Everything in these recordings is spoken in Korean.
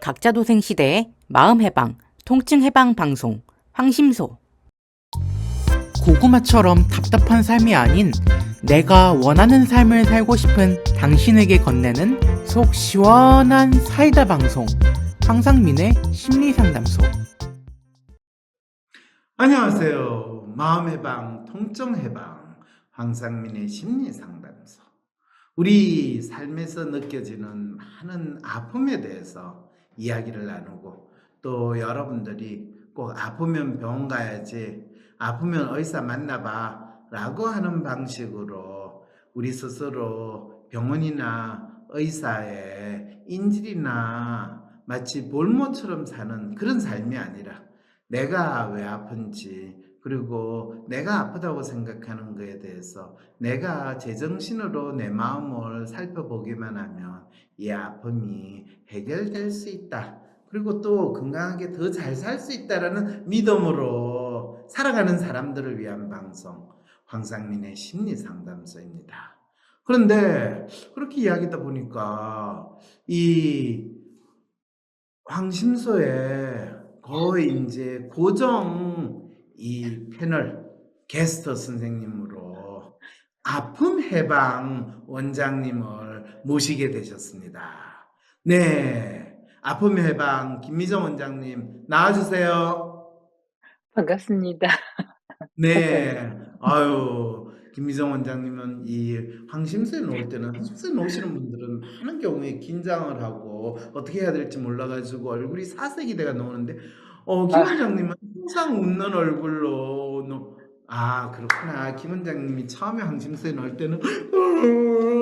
각자 도생 시대의 마음 해방, 통증 해방 방송 황심소. 고구마처럼 답답한 삶이 아닌 내가 원하는 삶을 살고 싶은 당신에게 건네는 속 시원한 사이다 방송 황상민의 심리상담소. 안녕하세요. 마음해방, 통증해방, 황상민의 심리상담소. 우리 삶에서 느껴지는 많은 아픔에 대해서 이야기를 나누고, 또 여러분들이 꼭 아프면 병원 가야지, 아프면 의사 만나봐 라고 하는 방식으로 우리 스스로 병원이나 의사의 인질이나 마치 볼모처럼 사는 그런 삶이 아니라, 내가 왜 아픈지, 그리고 내가 아프다고 생각하는 것에 대해서 내가 제정신으로 내 마음을 살펴보기만 하면 이 아픔이 해결될 수 있다. 그리고 또 건강하게 더 잘 살 수 있다라는 믿음으로 살아가는 사람들을 위한 방송, 황상민의 심리상담소입니다. 그런데 그렇게 이야기하다 보니까 이 황심소에 거의 이제 고정 이 패널 게스트 선생님으로 아픔 해방 원장님을 모시게 되셨습니다. 네, 아픔 해방 김미정 원장님 나와주세요. 반갑습니다. 네, 아유, 김미정 원장님은 이 황심소에 놓을 때는, 황심소에 놓으시는 분들은 많은 경우에 긴장을 하고 어떻게 해야 될지 몰라가지고 얼굴이 사색이 돼가 놓는데, 김 아, 원장님은 항상 웃는 얼굴로 아, 그렇구나. 김 원장님이 처음에 황심소에 넣을 때는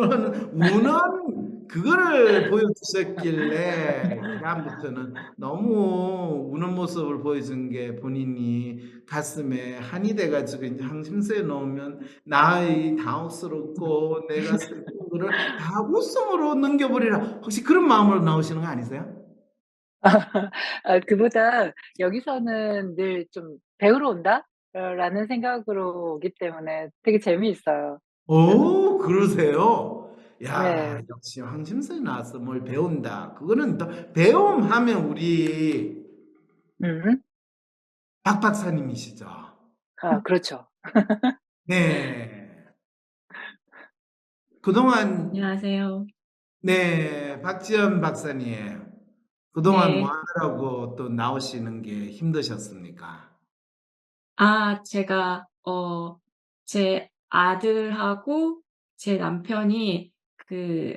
하는 우는 그거를 보여주셨길래 그다음부터는 너무 우는 모습을 보여준 게 본인이 가슴에 한이 돼가지고 이제 황심소에 넣으면 나의 당혹스럽고 내가 슬픈 거를 다 웃음으로 넘겨버리라. 혹시 그런 마음으로 나오시는 거 아니세요? 그보다 여기서는 늘 좀 '배우러 온다.' 라는 생각으로 오기 때문에 되게 재미있어요. 오, 그러세요? 야, 네. 역시 황심소에 나와서 뭘 배운다. 그거는 또 배움하면 우리 음. 박 박사님이시죠. 그렇죠. 네. 그동안, 안녕하세요. 네, 박지연 박사님. 그동안 뭐 네. 하느라고 또 나오시는 게 힘드셨습니까? 제가 제 아들하고 제 남편이 그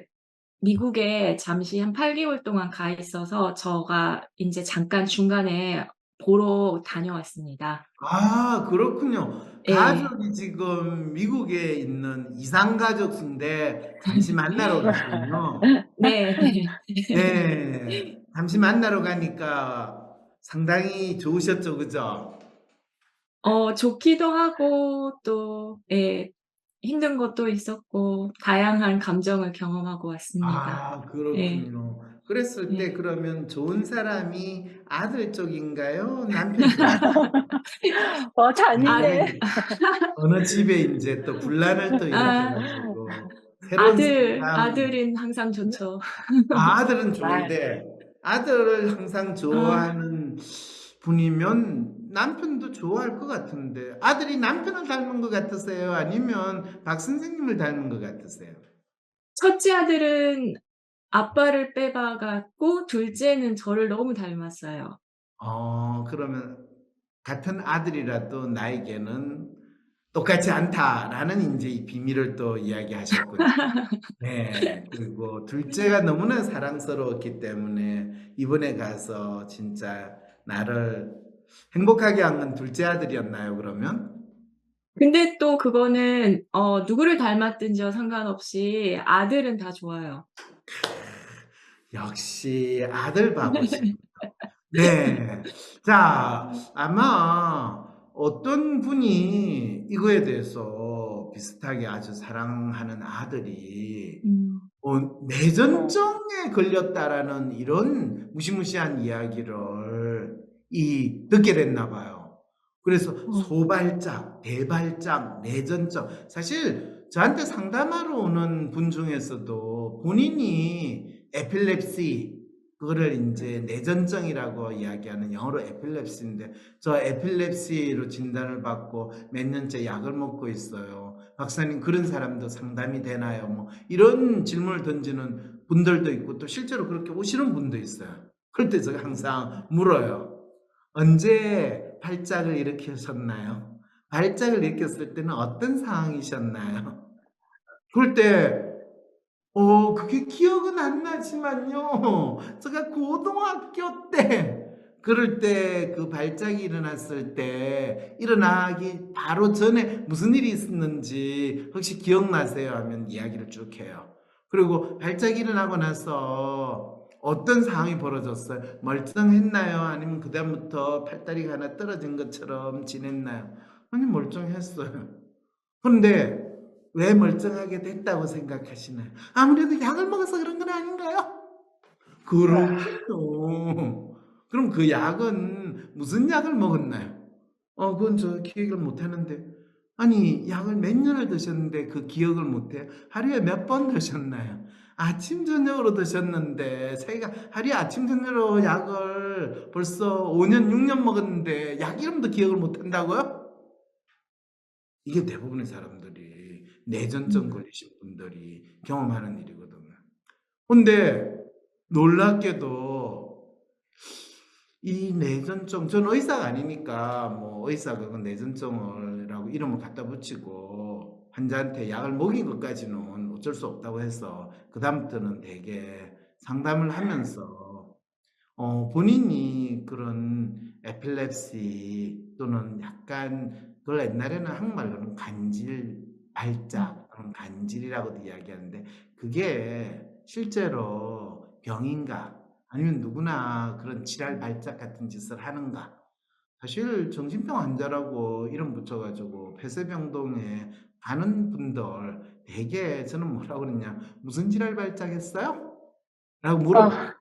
미국에 잠시 한 8 개월 동안 가 있어서 저가 인제 잠깐 중간에 보러 다녀왔습니다. 아, 그렇군요. 예. 가족이 지금 미국에 있는 이상 가족인데 잠시 만나러 가시군요. 네. 네. 네. 잠시 만나러 가니까 상당히 좋으셨죠, 그죠? 좋기도 하고 또 힘든 것도 있었고 다양한 감정을 경험하고 왔습니다. 아, 예. 그렇군요. 그랬을 때 예. 그러면 좋은 사람이 아들 쪽인가요? 남편 쪽인가요? 잔인해. 아들이 어느 집에 인제 또 분란을 또 일으켜 아 가지고 새로운 사람. 아들은 항상 좋죠. 아들은 아, 좋은데 아들을 항상 아 좋아하는 분이면 남편도 좋아할 것 같은데, 아들이 남편을 닮은 것 같으세요? 아니면 박 선생님을 닮은 것 같으세요? 첫째 아들은 아빠를 빼봐 갖고 둘째는 저를 너무 닮았어요. 그러면 같은 아들이라도 나에게는 똑같지 않다라는 인제 이 비밀을 또 이야기하셨군요. 네. 그리고 둘째가 너무나 사랑스러웠기 때문에 이번에 가서 진짜 나를 행복하게 한 건 둘째 아들이었나요, 그러면? 근데 또 그거는 누구를 닮았든지와 상관없이 아들은 다 좋아요. 역시 아들 바보시. 네. 자, 아마 어떤 분이 이거에 대해서 비슷하게 아주 사랑하는 아들이 음. 어. 뇌전증에 걸렸다라는 이런 무시무시한 이야기를 듣게 됐나 봐요. 그래서 어. 소발작, 대발작, 뇌전증. 사실 저한테 상담하러 오는 분 중에서도 본인이 에필lep시, 그거를 인제 내전증이라고 이야기하는 영어로 에필lep시인데 저 에필lep시로 진단을 받고 몇 년째 약을 먹고 있어요. "박사님 그런 사람도 상담이 되나요?" 뭐 이런 질문을 던지는 분들도 있고 또 실제로 그렇게 오시는 분도 있어요. 그럴 때 제가 항상 물어요. "언제 발작을 일으키셨나요? 발작을 일으켰을 때는 어떤 상황이셨나요?" 그럴 때 그게 기억은 안 나지만요. 제가 고등학교 때 그럴 때 그 발작이 일어났을 때 일어나기 바로 전에 무슨 일이 있었는지 혹시 기억나세요? 하면 이야기를 쭉 해요. 그리고 발작이 일어나고 나서 어떤 상황이 벌어졌어요? 멀쩡했나요? 아니면 그다음부터 팔다리가 하나 떨어진 것처럼 지냈나요? 아니 멀쩡했어요. 그런데 왜 멀쩡하게 됐다고 생각하시나요? 아무래도 약을 먹어서 그런 건 아닌가요? 아. 그렇군요. 그럼 그 약은 무슨 약을 먹었나요? 그건 저 기억을 못 하는데. 아니 약을 몇 년을 드셨는데 그 기억을 못 해요? 하루에 몇 번 드셨나요? 아침 저녁으로 드셨는데 자기가 하루에 아침 저녁으로 약을 벌써 5 년, 6년 먹었는데 약 이름도 기억을 못 한다고요? 이게 대부분의 사람들이 뇌전증 음. 걸리신 분들이 경험하는 일이거든요. 근데 놀랍게도 이 뇌전증 저는 의사가 아니니까 뭐 의사가 그 뇌전증을 라고 이름을 갖다 붙이고 환자한테 약을 먹인 것까지는 어쩔 수 없다고 해서 그다음부터는 되게 상담을 하면서 본인이 그런 에필lep시 또는 약간 그걸 옛날에는 한국말로는 간질, 음. 발작 또는 간질이라고도 이야기하는데 그게 실제로 병인가 아니면 누구나 그런 질환 발작 같은 짓을 하는가. 사실 정신병 환자라고 이름 붙여 가지고 폐쇄병동에 가는 분들 대개 저는 뭐라고 그러냐 "무슨 질환 발작했어요?" 라고 물어봐요. 아.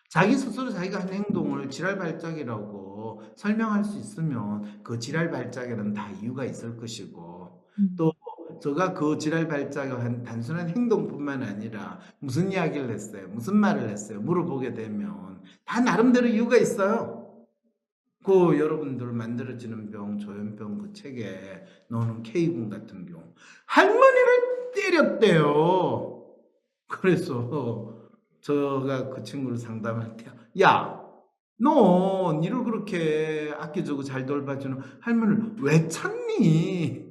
자기 스스로 자기가 한 행동을 질환 발작이라고 설명할 수 있으면 그 질환 발작에는 다 이유가 있을 것이고 또 음. 제가 그 질환 발작을 한 단순한 행동뿐만 아니라 무슨 이야기를 했어요? 무슨 말을 했어요? 물어보게 되면 다 나름대로 이유가 있어요. 그 여러분들 만들어지는 병, 조현병 그 책에 나오는 K군 같은 경우 할머니를 때렸대요. 그래서 제가 그 친구를 상담할 때 "야 너 니를 그렇게 아껴주고 잘 돌봐주는 할머니를 왜 쳤니?"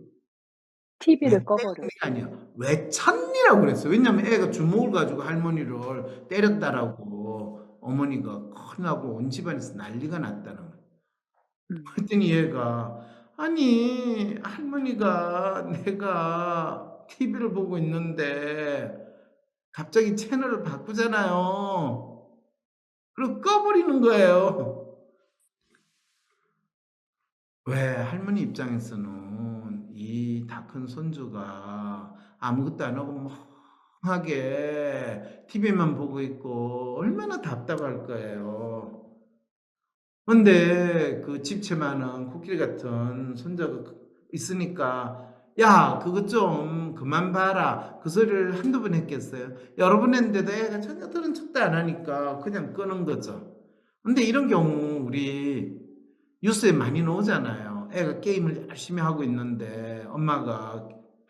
왜 TV를 꺼 때리는 게 버렸어요. 아니야. "왜 쳤니?"라고 그랬어요. 왜냐하면 애가 주먹을 가지고 할머니를 때렸다라고 어머니가 큰일 나고 온 집안에서 난리가 났다는 거예요. 음. 그랬더니 얘가 "아니 할머니가 내가 TV를 보고 있는데 갑자기 채널을 바꾸잖아요. 그리고 꺼 버리는 거예요." 왜 할머니 입장에서는 이 다 큰 손주가 아무것도 안 하고 멍하게 TV만 보고 있고 얼마나 답답할 거예요. 근데 그 집채 많은 코끼리 같은 손자가 있으니까 "야 그것 좀 그만 봐라." 그 소리를 한두 번 했겠어요? 여러 번 했는데도 애가 전혀 들은 척도 안 하니까 그냥 끄는 거죠. 근데 이런 경우 우리 뉴스에 많이 나오잖아요. 애가 게임을 열심히 하고 있는데 엄마가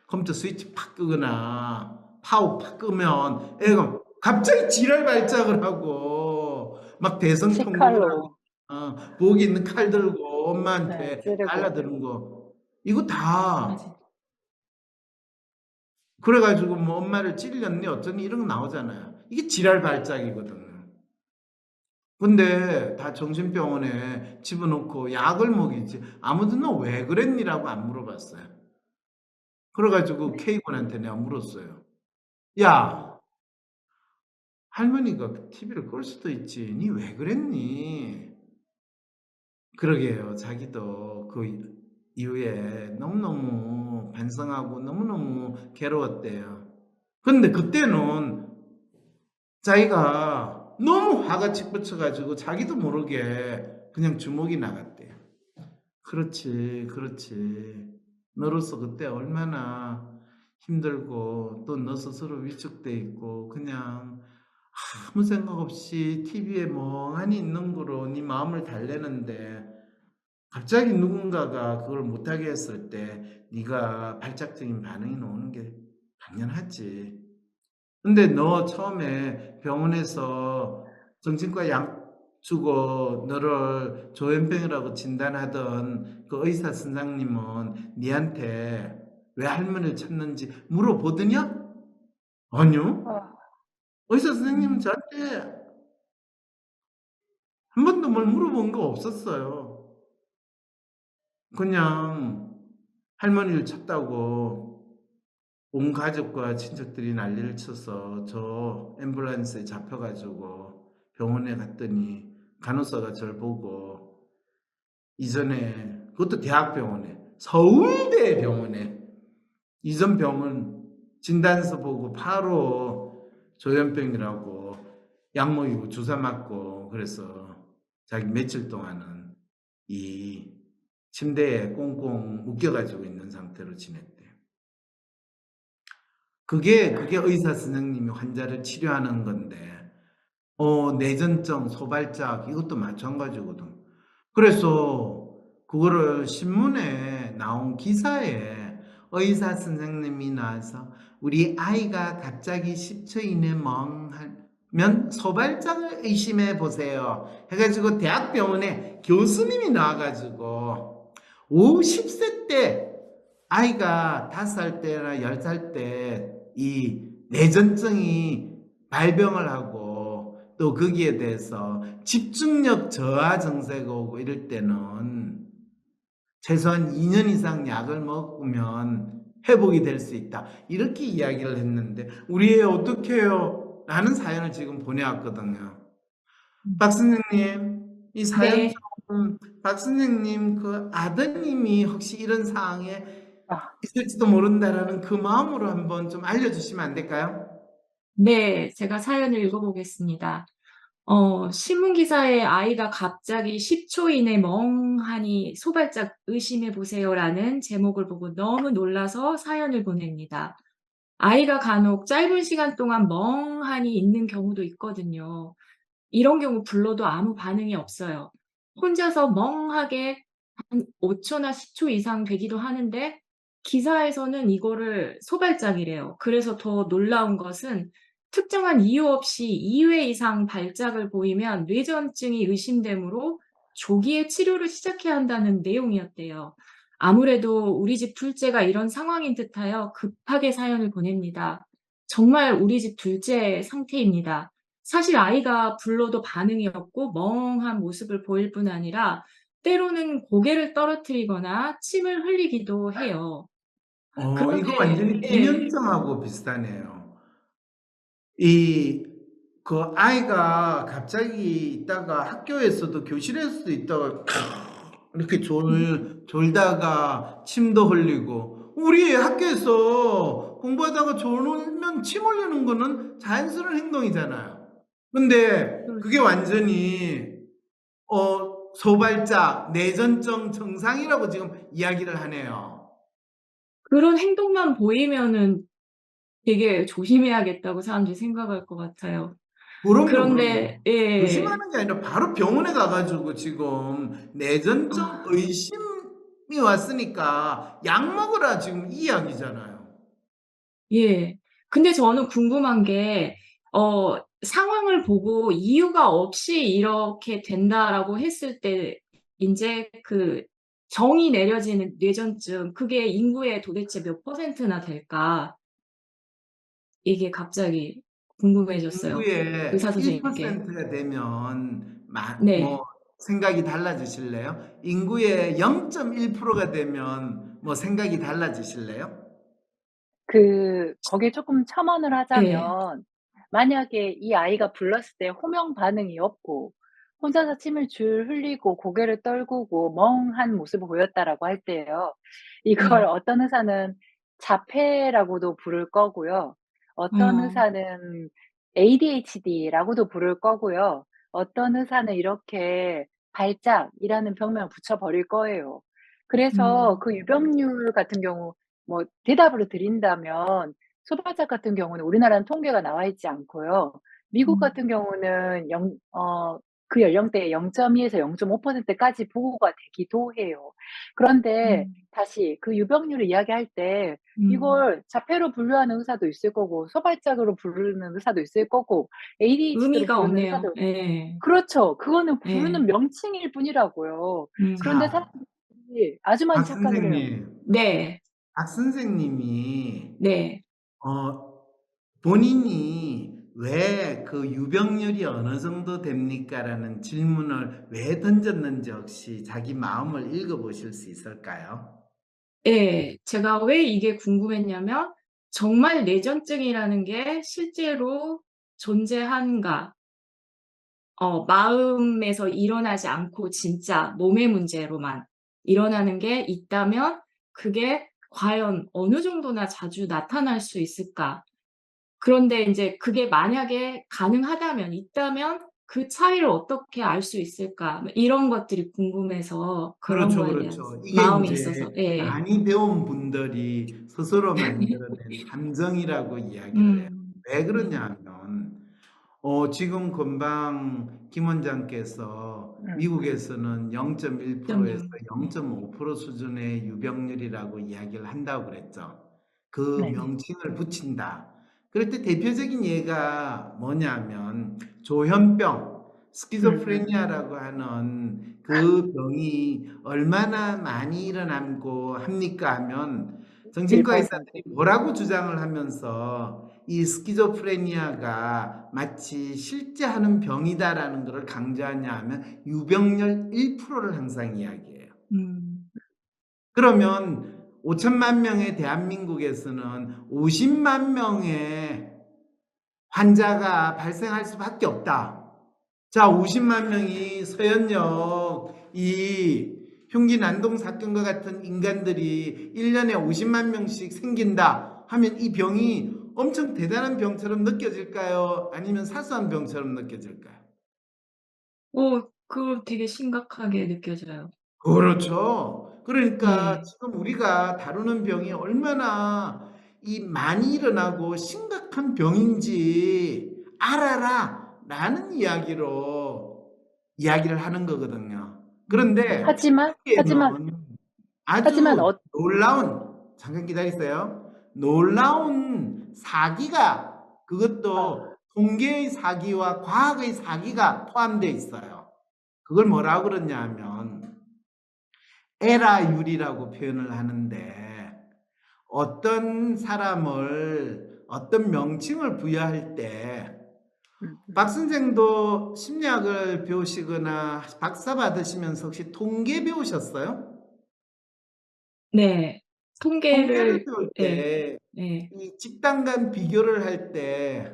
컴퓨터 스위치 팍 끄거나 파워 팍 끄면 애가 갑자기 지랄 발작을 하고 막 대성통곡을 식칼로. 부엌에 있는 칼 들고 네. 엄마한테 찌르고. 달라드는 거 이거 다 맞아요. 그래 가지고 뭐 엄마를 찔렸니 어쩌니 이런 거 나오잖아요. 이게 지랄 발작이거든요. 근데 다 정신병원에 집어넣고 약을 먹이지 아무도 "너 왜 그랬니?"라고 안 물어봤어요. 그래 가지고 네. K군한테 내가 물었어요. "야 할머니가 그 TV를 끌 수도 있지. 니 왜 그랬니?" 그러게요. 자기도 그 이후에 너무너무 반성하고 너무너무 괴로웠대요. 근데 그때는 자기가 너무 화가 치솟쳐 가지고 자기도 모르게 그냥 주먹이 나갔대요. 그렇지, 그렇지. 너로서 그때 얼마나 힘들고 또 너 스스로 위축돼 있고 그냥 아무 생각 없이 TV에 멍하니 있는 거로 네 마음을 달래는데 갑자기 누군가가 그걸 못하게 했을 때 네가 발작적인 반응이 나오는 게 당연하지. 근데 너 처음에 병원에서 정신과 약 주고 너를 조현병이라고 진단하던 그 의사 선생님은 니한테 왜 할머니를 찾는지 물어보더냐? 아니요. 아. 의사 선생님은 음. 저한테 한 번도 뭘 물어본 거 없었어요. 그냥 할머니를 찾다고 온 가족과 친척들이 난리를 쳐서 저 앰뷸런스에 잡혀가지고 병원에 갔더니 간호사가 저를 보고 이전에 그것도 대학병원에 서울대 병원에 이전 병원 진단서 보고 바로 조현병이라고 약 먹이고 주사 맞고 그래서 자기 며칠 동안은 이 침대에 꽁꽁 묶여가지고 있는 상태로 지냈대요. 그게 의사 선생님이 환자를 치료하는 건데, 뇌전증, 소발작, 이것도 마찬가지거든. 그래서 그거를 신문에 나온 기사에 의사 선생님이 나와서 우리 아이가 갑자기 10초 이내 멍하면 소발작을 의심해 보세요. 해가지고 대학병원에 교수님이 나와가지고 50세 때 아이가 5살 때나 10살 때 이 뇌전증이 발병을 하고 또 거기에 대해서 집중력 저하 증세가 오고 이럴 때는 최소한 2년 이상 약을 먹으면 회복이 될 수 있다. 이렇게 이야기를 했는데 우리 애 어떻게 해요? 라는 사연을 지금 보내왔거든요. 박 선생님, 이 사연 네. 좀 박 선생님 그 아드님이 혹시 이런 상황에 아. 있을지도 모른다라는 그 마음으로 한번 좀 알려주시면 안 될까요? 네. 제가 사연을 읽어보겠습니다. 신문 기사에 아이가 갑자기 10초 이내 멍하니 소발작 의심해 보세요라는 제목을 보고 너무 놀라서 사연을 보냅니다. 아이가 간혹 짧은 시간 동안 멍하니 있는 경우도 있거든요. 이런 경우 불러도 아무 반응이 없어요. 혼자서 멍하게 한 5 초나 10초 이상 되기도 하는데 기사에서는 이거를 소발작이래요. 그래서 더 놀라운 것은 특정한 이유 없이 2회 이상 발작을 보이면 뇌전증이 의심되므로 조기에 치료를 시작해야 한다는 내용이었대요. 아무래도 우리 집 둘째가 이런 상황인 듯하여 급하게 사연을 보냅니다. 정말 우리 집 둘째 상태입니다. 사실 아이가 불러도 반응이 없고 멍한 모습을 보일 뿐 아니라 때로는 고개를 떨어뜨리거나 침을 흘리기도 해요. 이거 그런데 완전히 예. 기면증하고 비슷하네요. 이, 그 아이가 갑자기 있다가 학교에서도 교실에서도 있다가 이렇게 졸다가 침도 흘리고 우리 학교에서 공부하다가 졸면 침 흘리는 거는 자연스러운 행동이잖아요. 근데 그게 그렇죠. 완전히 소발작, 뇌전증 증상이라고 지금 이야기를 하네요. 그런 행동만 보이면은 되게 조심해야겠다고 사람들이 생각할 것 같아요. 그럼요, 그런데 그럼요. 예. 조심하는 게 아니라 바로 병원에 가가지고 지금 뇌전증 아 의심이 왔으니까 약 먹으라 지금 이 이야기잖아요. 예. 근데 저는 궁금한 게 상황을 보고 이유가 없이 이렇게 된다라고 했을 때 인제 그 정이 내려지는 뇌전증 그게 인구의 도대체 몇 퍼센트나 될까? 이게 갑자기 궁금해졌어요, 의사 인구의 선생님께. 1%가 되면 네. 생각이 달라지실래요? 인구의 0.1%가 되면 뭐 생각이 달라지실래요? 거기에 쪼끔 첨언을 예. 하자면 만약에 이 아이가 불렀을 때 호명 반응이 없고 혼자서 침을 줄 흘리고 고개를 떨구고 멍한 모습을 보였다라고 할 때요. 이걸 네. 어떤 의사는 자폐라고도 부를 거고요. 어떤 어. 의사는 ADHD라고도 부를 거고요. 어떤 의사는 이렇게 발작이라는 병명을 붙여 버릴 거예요. 그래서 음. 그 유병률 같은 경우 뭐 대답으로 드린다면 소발작 같은 경우는 우리나라는 통계가 나와 있지 않고요. 미국 음. 같은 경우는 그 연령대에 0.2에서 0.5% 까지 보고가 되기도 해요. 그런데 음. 다시 그 유병률을 이야기할 때 음. 이걸 자폐로 분류하는 의사도 있을 거고 소발작으로 부르는 의사도 있을 거고 ADHD로 의미가 부르는 없네요. 의사도 예. 그렇죠. 그거는 부르는 예. 명칭일 뿐이라고요. 그런데 자, 사람들이 아주 많이 박 착각을 해요. 선생님, 네. 박 선생님이 네. 어, 본인이 왜 그 유병률이 어느 정도 됩니까라는 질문을 왜 던졌는지 혹시 자기 마음을 읽어보실 수 있을까요? 예. 제가 왜 이게 궁금했냐면 정말 뇌전증이라는 게 실제로 존재한가? 마음에서 일어나지 않고 진짜 몸의 문제로만 일어나는 게 있다면 그게 과연 어느 정도나 자주 나타날 수 있을까? 그런데 인제 그게 만약에 가능하다면 있다면 그 차이를 어떻게 알 수 있을까? 뭐 이런 것들이 궁금해서 그런 그렇죠, 거에 대한 그렇죠. 이게 마음이 인제 있어서 예. 많이 배운 분들이 스스로 만들어낸 함정이라고 이야기를 해요. 음. 왜 네. 그러냐 하면 지금 금방 김 원장께서 음. 미국에서는 0.1%에서 0.0 네. 0.5% 수준의 유병률이라고 이야기를 한다고 그랬죠. 그 네. 네. 명칭을 붙인다. 그럴 때 대표적인 예가 뭐냐면 조현병, 음음. 스키조프레니아라고 하는 그 병이 얼마나 많이 일어나고 합니까 하면 정신과 1%. 의사들이 뭐라고 주장을 하면서 이 스키조프레니아가 마치 실제 하는 병이다라는 것을 강조하냐 하면 유병률 1%를 항상 이야기해요. 음. 그러면 5천만 명의 대한민국에서는 50만 명의 환자가 발생할 수밖에 없다. 자, 50만 명이 서현역 이 흉기 난동 사건과 같은 인간들이 1년에 50만 명씩 생긴다 하면 이 병이 엄청 대단한 병처럼 느껴질까요? 아니면 사소한 병처럼 느껴질까요? 그거 되게 심각하게 느껴져요. 그렇죠. 그러니까 예. 지금 우리가 다루는 병이 얼마나 이 많이 일어나고 심각한 병인지 알아라 라는 이야기를 하는 거거든요. 그런데 하지만 통계는 하지만 아주 놀라운, 잠깐 기다리세요. 놀라운 사기가, 그것도 아 통계의 사기와 과학의 사기가 포함되어 있어요. 그걸 뭐라고 그러냐 하면 에라율이라고 표현을 하는데 어떤 사람을 어떤 명칭을 부여할 때 박 선생도 심리학을 배우시거나 박사 받으시면서 혹시 통계 배우셨어요? 네. 통계를 통계를 배울 예. 때 예. 이 집단 간 비교를 할 때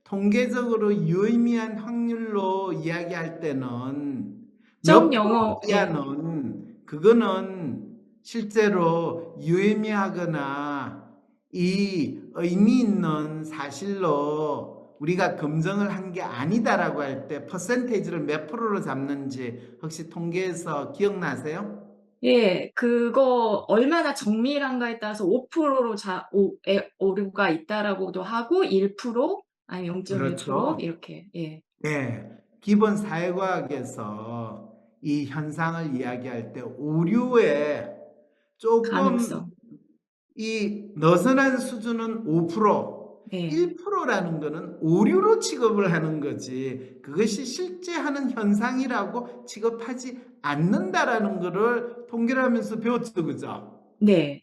통계적으로 유의미한 확률로 이야기할 때는 몇 프로 0.05 예. 이하는 그거는 실제로 유의미하거나 이 의미 있는 사실로 우리가 검증을 한 게 아니다라고 할 때 퍼센테이지를 몇 프로로 잡는지 혹시 통계에서 기억나세요? 예. 그거 얼마나 정밀한가에 따라서 5%로 오류가 있다라고도 하고 1% 아니면 0.1% 그렇죠. 이렇게 예. 네. 기본 사회과학에서 이 현상을 이야기할 때 오류의 조금 가능성. 이 느슨한 수준은 5%, 예. 1%라는 거는 오류로 취급을 하는 거지 그것이 실제 하는 현상이라고 취급하지 않는다라는 거를 통계를 하면서 배웠죠. 그죠? 네.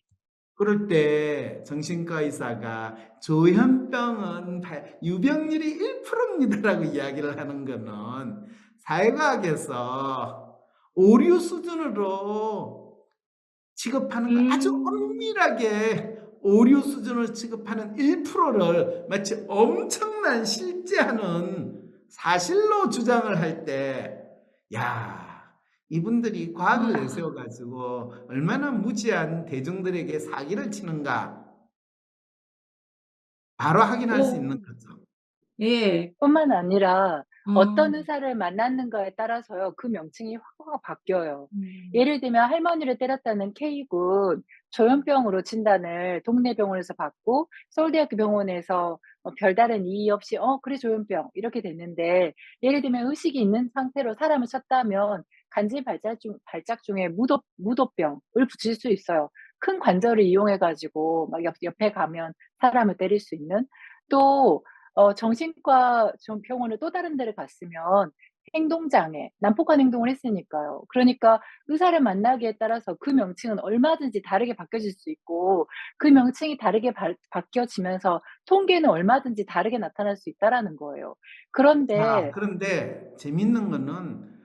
그럴 때 정신과 의사가 조현병은 유병률이 1%입니다라고 이야기를 하는 거는 사회과학에서 오류 수준으로 취급하는 거 아주 음. 엄밀하게 오류 수준을 취급하는 1%를 마치 엄청난 실제하는 사실로 주장을 할 때, 야, 이분들이 과학을 아. 내세워 가지고 얼마나 무지한 대중들에게 사기를 치는가 바로 확인할 수 오. 있는 거죠. 예. 뿐만 아니라 어. 어떤 의사를 만났는가에 따라서요, 그 명칭이 확 바뀌어요. 음. 예를 들면 할머니를 때렸다는 K군 조현병으로 진단을 동네 병원에서 받고 서울대학교 병원에서 별다른 이의 없이 그래 조현병." 이렇게 됐는데, 예를 들면 의식이 있는 상태로 사람을 쳤다면 간질 발작 중에 무도병을 붙일 수 있어요. 큰 관절을 이용해 가지고 막 옆에 가면 사람을 때릴 수 있는. 또 정신과 병원을 또 다른 데를 갔으면 행동장애, 난폭한 행동을 했으니까요. 그러니까 의사를 만나기에 따라서 그 명칭은 얼마든지 다르게 바뀌어질 수 있고, 그 명칭이 다르게 바뀌어지면서 통계는 얼마든지 다르게 나타날 수 있다라는 거예요. 자, 그런데 그런데 재밌는 거는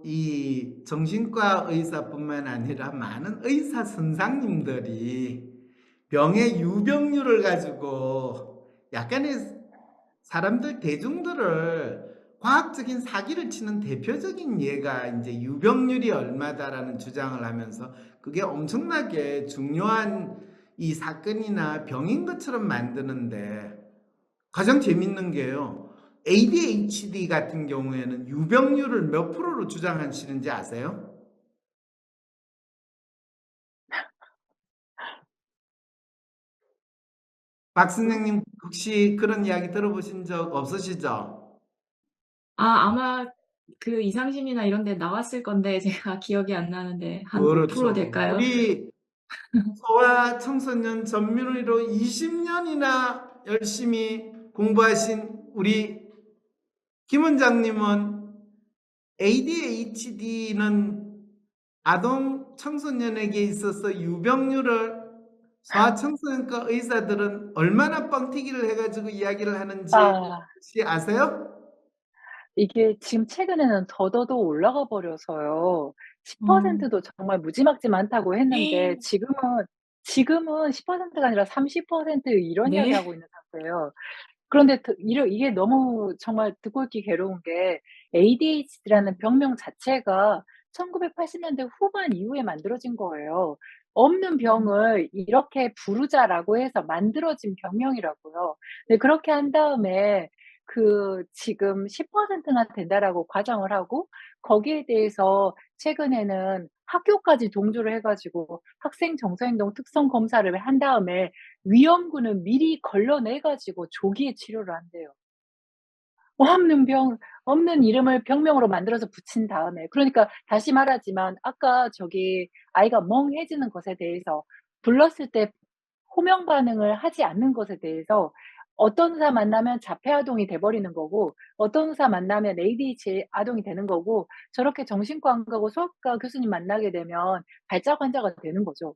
이 정신과 의사뿐만 아니라 많은 의사 선생님들이 병의 유병률을 가지고 약간의 사람들 대중들을 과학적인 사기를 치는 대표적인 예가 이제 유병률이 얼마다라는 주장을 하면서 그게 엄청나게 중요한 이 사건이나 병인 것처럼 만드는데, 가장 재밌는 게요, ADHD 같은 경우에는 유병률을 몇 프로로 주장하시는지 아세요? 박 선생님 혹시 그런 이야기 들어보신 적 없으시죠? 아마 그 이상심이나 이런 데 나왔을 건데 제가 기억이 안 나는데 한 5% 그렇죠. 될까요? 우리 소아 청소년 전문의로 20년이나 열심히 공부하신 우리 김 원장님은 ADHD는 아동 청소년에게 있어서 유병률을 소아청소년과 의사들은 얼마나 뻥튀기를 해가지고 이야기를 하는지 아 혹시 아세요? 이게 지금 최근에는 더더더 올라가 버려서요. 어. 10%도 정말 무지막지 많다고 했는데, 지금은 10%가 아니라 30% 이런 네. 이야기하고 있는 상태예요. 그런데 이게 너무 정말 듣고 있기 괴로운 게, ADHD라는 병명 자체가 1980 년대 후반 이후에 만들어진 거예요. 없는 병을 이렇게 부르자라고 해서 만들어진 병명이라고요. 네, 그렇게 한 다음에 지금 10%나 된다라고 가정을 하고, 거기에 대해서 최근에는 학교까지 동조를 해 가지고 학생 정서행동 특성 검사를 한 다음에 위험군을 미리 걸러내 가지고 조기에 치료를 한대요. 없는 이름을 병명으로 만들어서 붙인 다음에. 그러니까 다시 말하지만, 아까 아이가 멍해지는 것에 대해서 불렀을 때 호명 반응을 하지 않는 것에 대해서 어떤 의사 만나면 자폐 아동이 돼 버리는 거고, 어떤 의사 만나면 ADHD 아동이 되는 거고, 저렇게 정신과 안 가고 소아과 교수님 만나게 되면 발작 환자가 되는 거죠.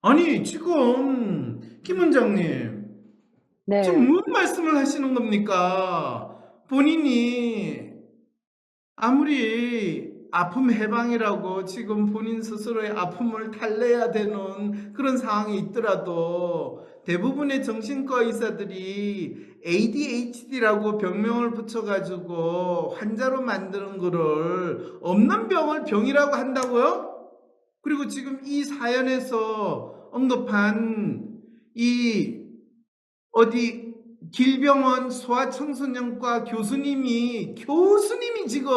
아니, 지금 김 원장님 지금 네. 무슨 말씀을 하시는 겁니까? 본인이 아무리 아픔 해방이라고 지금 본인 스스로의 아픔을 달래야 되는 그런 상황이 있더라도 대부분의 정신과 의사들이 ADHD라고 병명을 붙여가지고 환자로 만드는 거를 없는 병을 병이라고 한다고요? 그리고 지금 이 사연에서 언급한 이 어디 길병원 소아청소년과 교수님이 지금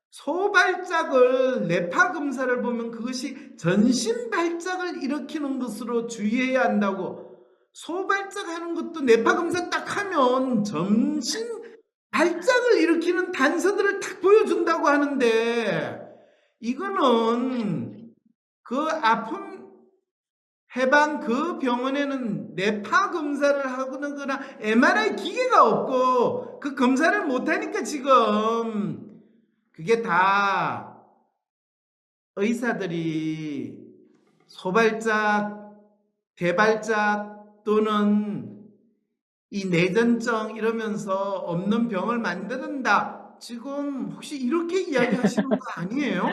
소발작을 뇌파 검사를 보면 그것이 전신 발작을 일으키는 것으로 주의해야 한다고, 소발작하는 것도 뇌파 검사 딱 하면 전신 발작을 일으키는 단서들을 딱 보여준다고 하는데, 이거는 그 아픔 해방 그 병원에는 뇌파 검사를 하는 거나 MRI 기계가 없고 그 검사를 못하니까 지금 그게 다 의사들이 소발작, 대발작 또는 이 뇌전증 이러면서 없는 병을 만든다, 지금 혹시 이렇게 이야기하시는 거 아니에요?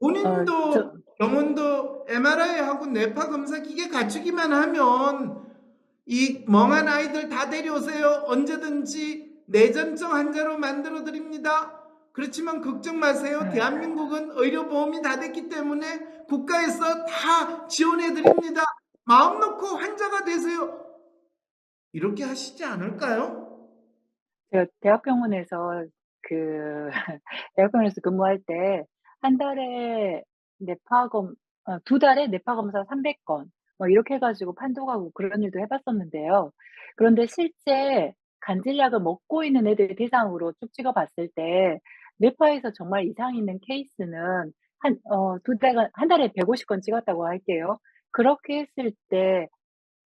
어 저 본인도 병원도 MRI하고 뇌파 검사 기계 갖추기만 하면 이 멍한 아이들 다 데려오세요. 언제든지 뇌전증 환자로 만들어 드립니다. 그렇지만 걱정 마세요. 대한민국은 의료보험이 다 됐기 때문에 국가에서 다 지원해 드립니다. 마음 놓고 환자가 되세요. 이렇게 하시지 않을까요? 제가 대학병원에서 그 대학병원에서 근무할 때 한 달에 뇌파 검 두 달에 뇌파 검사 300건 뭐 이렇게 해 가지고 판독하고 그런 일도 해 봤었는데요. 그런데 실제 간질약을 먹고 있는 애들 대상으로 쭉 찍어 봤을 때 뇌파에서 정말 이상 있는 케이스는 두 달간 한 달에 150건 찍었다고 할게요. 그렇게 했을 때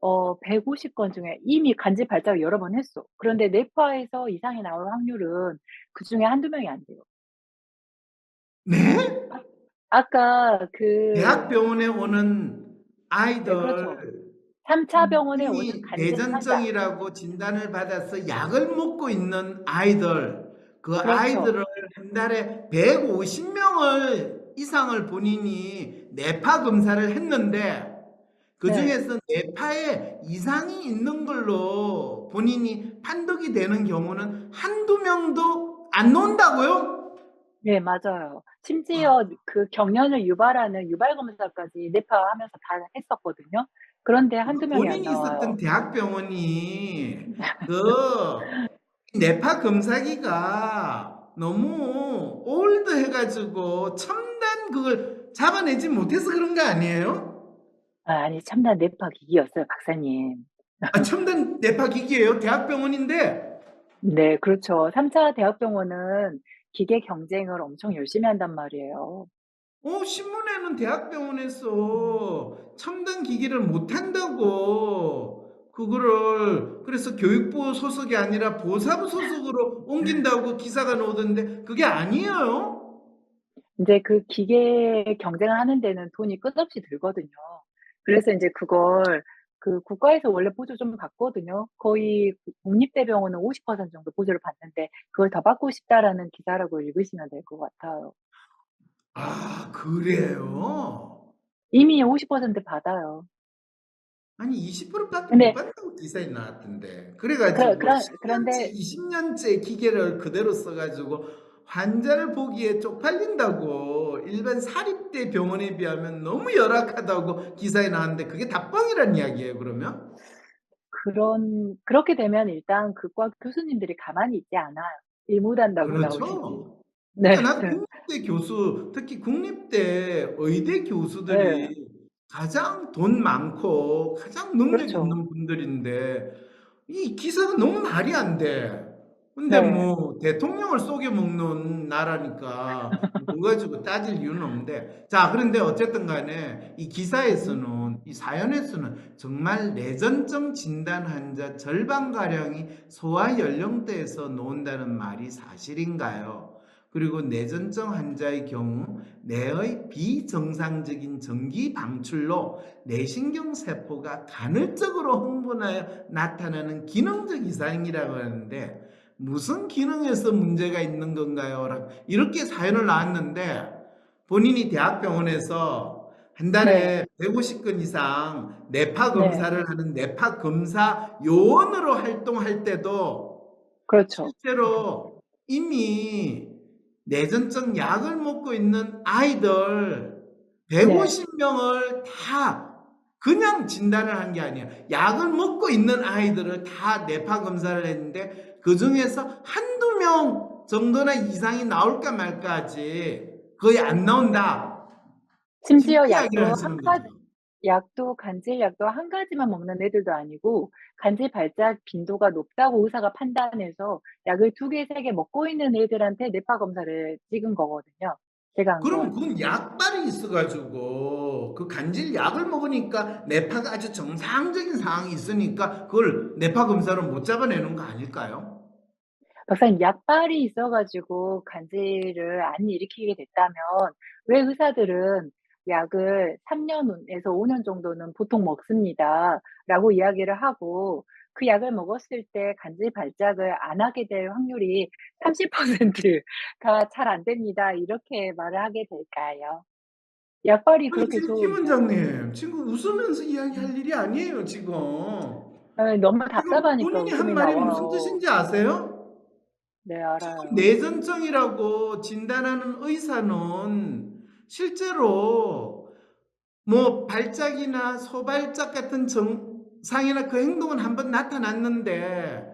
150건 중에 이미 간질 발작을 여러 번 했어. 그런데 뇌파에서 이상이 나올 확률은 그중에 한두 명이 안 돼요. 네? 아 아까 대학병원에 오는 네 그렇죠. 아이들 3차 병원에 오는 이미 간질 환자. 뇌전증이라고 진단을 받아서 약을 먹고 있는 아이들, 그 그렇죠. 아이들을 한 달에 150명을 이상을 본인이 뇌파 검사를 했는데 네. 그중에서 뇌파에 이상이 있는 걸로 본인이 판독이 되는 경우는 한두 명도 안 나온다고요? 네 맞아요. 아, 심지어 그 경련을 유발하는 유발 검사까지 뇌파하면서 다 했었거든요. 그런데 한두 명이 안 본인이 있었던 나와요. 대학병원이 그 뇌파 검사기가 너무 올드해 가지고 첨단 그걸 잡아내지 못해서 그런 거 아니에요? 아니 첨단 뇌파 기기였어요 박사님. 아, 첨단 뇌파 기기예요? 대학병원인데. 네 그렇죠. 3차 대학병원은 기계 경쟁을 엄청 열심히 한단 말이에요. 신문에는 대학병원에서 첨단 기기를 못 한다고 그거를 그래서 교육부 소속이 아니라 보사부 소속으로 옮긴다고 기사가 나오던데 그게 아니에요? 인제 그 기계 경쟁을 하는 데는 돈이 끝없이 들거든요. 그래서 인제 그걸 그 국가에서 원래 보조 좀 받거든요. 거의 국립대병원은 50% 정도 보조를 받는데 그걸 더 받고 싶다라는 기사라고 읽으시면 될 것 같아요. 아, 그래요? 이미 50% 받아요. 아니 20% 밖에 못 근데 받는다고 기사에 나왔던데. 그래 가지고 10 년째 그런데 20 년째 기계를 그대로 써 가지고 환자를 보기에 쪽팔린다고 일반 사립대 병원에 비하면 너무 열악하다고 기사에 나왔는데 그게 다 뻥이란 이야기예요, 그러면? 그렇게 되면 일단 그 과 교수님들이 가만히 있지 않아요. 일 못한다고 나오시지. 그렇죠. 네. 그러니까 나도 국립대 교수, 특히 국립대 의대 네. 교수들이 가장 돈 많고 가장 능력 그렇죠. 있는 분들인데 이 기사가 너무 말이 안 돼. 근데 네. 뭐 대통령을 속여 먹는 나라니까 뭐 그거 가지고 따질 이유는 없는데. 자, 그런데 어쨌든 간에 이 기사에서는 이 사연에서는 정말 뇌전증 진단 환자 절반가량이 소아 연령대에서 나온다는 말이 사실인가요? 그리고 뇌전증 환자의 경우 뇌의 비정상적인 전기 방출로 뇌신경 세포가 간헐적으로 흥분하여 나타나는 기능적 이상이라고 하는데 무슨 기능에서 문제가 있는 건가요? 이렇게 사연을 나왔는데 본인이 대학병원에서 한 네. 달에 150건 이상 뇌파 네. 검사를 하는 뇌파 검사 요원으로 활동할 때도 그렇죠. 실제로 이미 뇌전증 약을 먹고 있는 아이들 네. 150명을 다 그냥 진단을 한 게 아니야. 약을 먹고 있는 아이들을 다 뇌파 검사를 했는데 그중에서 한두 명 정도나 이상이 나올까 말까 하지 거의 안 나온다. 지금 심지어 이 이야기를 하시는 거죠. 약도 간질 약도 한 가지만 먹는 애들도 아니고 간질 발작 빈도가 높다고 의사가 판단해서 약을 2 개, 3개 먹고 있는 애들한테 뇌파 검사를 찍은 거거든요, 제가 한 그럼 건. 그건 약발이 있어 가지고 그 간질 약을 먹으니까 뇌파가 아주 정상적인 상황이 있으니까 그걸 뇌파 검사로 못 잡아내는 거 아닐까요? 박사님 약발이 있어 가지고 간질을 안 일으키게 됐다면 왜 의사들은 "약을 3 년에서 5년 정도는 보통 먹습니다."라고 이야기를 하고 그 약을 먹었을 때 간질 발작을 안 하게 될 확률이 30%가 "잘 안 됩니다." 이렇게 말을 하게 될까요? 약발이 아니 그렇게 지금 김 좋으면. 원장님 지금 웃으면서 이야기할 일이 아니에요 지금. 예 너무 지금 답답하니까 본인이 한 웃음이 말이 무슨 나와요. 뜻인지 아세요? 네 지금 알아요. 뇌전증이라고 진단하는 의사는 실제로 뭐 발작이나 소발작 같은 증상이나 그 행동은 한번 나타났는데